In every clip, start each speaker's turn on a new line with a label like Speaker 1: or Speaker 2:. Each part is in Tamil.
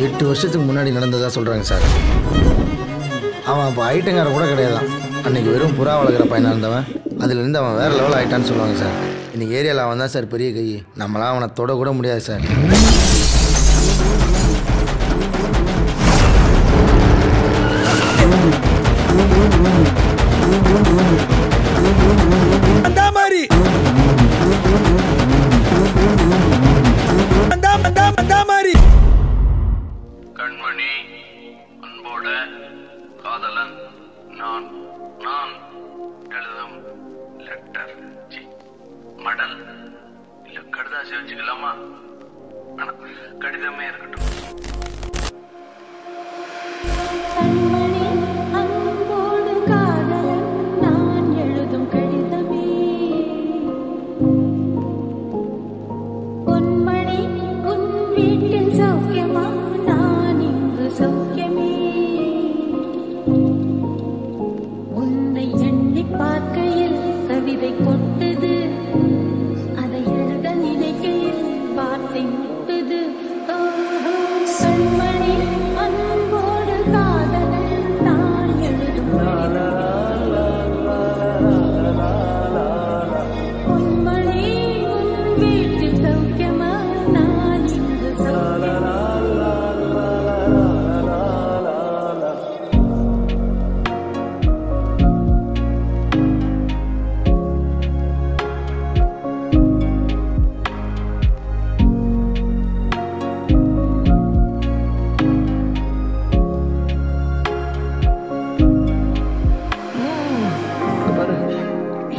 Speaker 1: 8 வருஷத்துக்கு முன்னாடி நடந்ததா சொல்கிறாங்க சார். அவன் அப்போ ஐட்டங்கார கூட கிடையாதான். அன்றைக்கி வெறும் புறா வளர்க்குற பையனாக இருந்தவன் அதுலேருந்து அவன் வேறு லெவல் ஆகிட்டான்னு சொல்லுவாங்க சார். இன்றைக்கி ஏரியாவில் அவன் தான் சார் பெரிய கை. நம்மளாம் அவனை தொட கூட முடியாது சார்.
Speaker 2: கண்மணி அன்போட காதலன் நான் நான் எழுதும் லெட்டர் மடல் இல்ல கடிதாசி வச்சுக்கலாமா? ஆனா கடிதமே இருக்கட்டும்.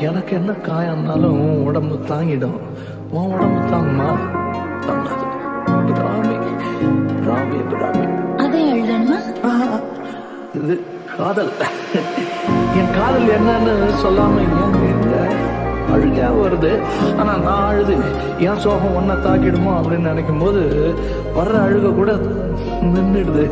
Speaker 3: எனக்கு என்ன காயம்னாலும் உடம்பு தாங்கிடும். உன் உடம்பு தாங்குமா? தாங்காது. இது காதல். என் காதல் என்னன்னு சொல்லாம அழுகா வருது. ஆனா நான் அழுது என் சோகம் ஒன்ன தாக்கிடுமோ அப்படின்னு நினைக்கும் போது வர்ற அழுக கூட நின்றுடுது.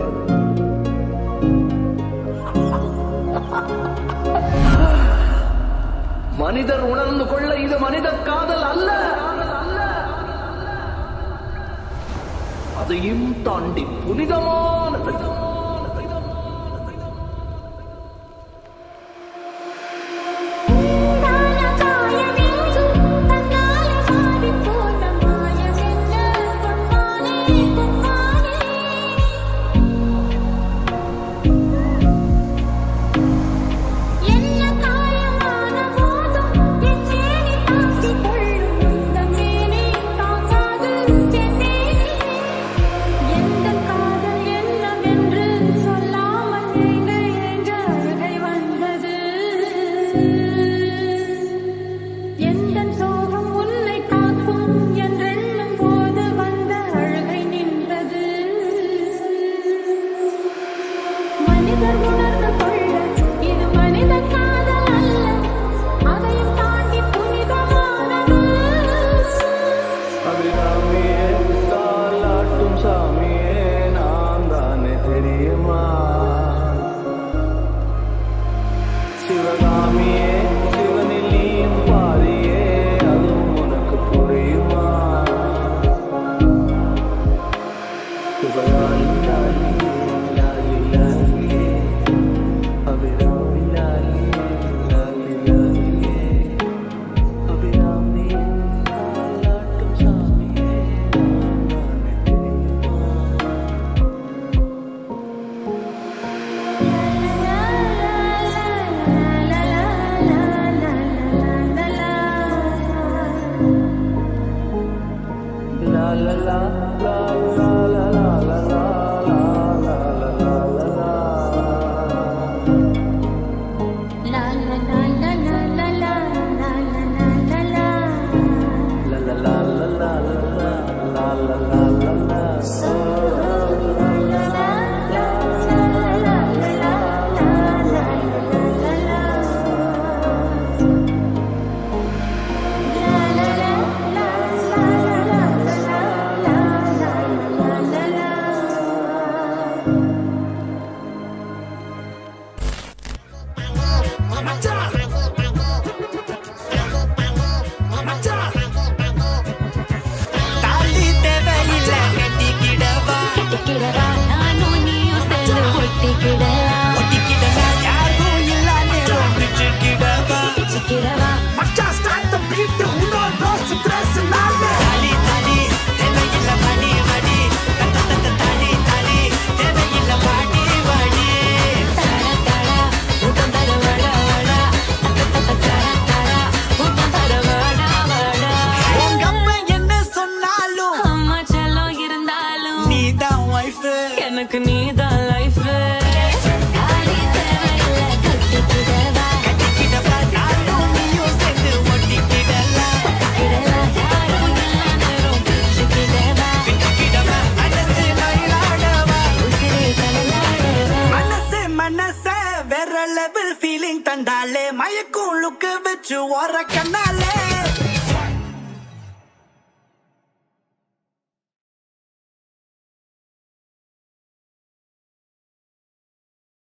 Speaker 3: மனிதர் உணர்ந்து கொள்ள இது மனித காதல் அல்ல, அதையும் தாண்டி புனிதமானது.
Speaker 4: எனக்கு நீதான் லைஃப்
Speaker 5: மனச வேற லெவல் ஃபீலிங் தந்தாலே மயக்கும் லுக்கு வச்சு ஓர கண்ணா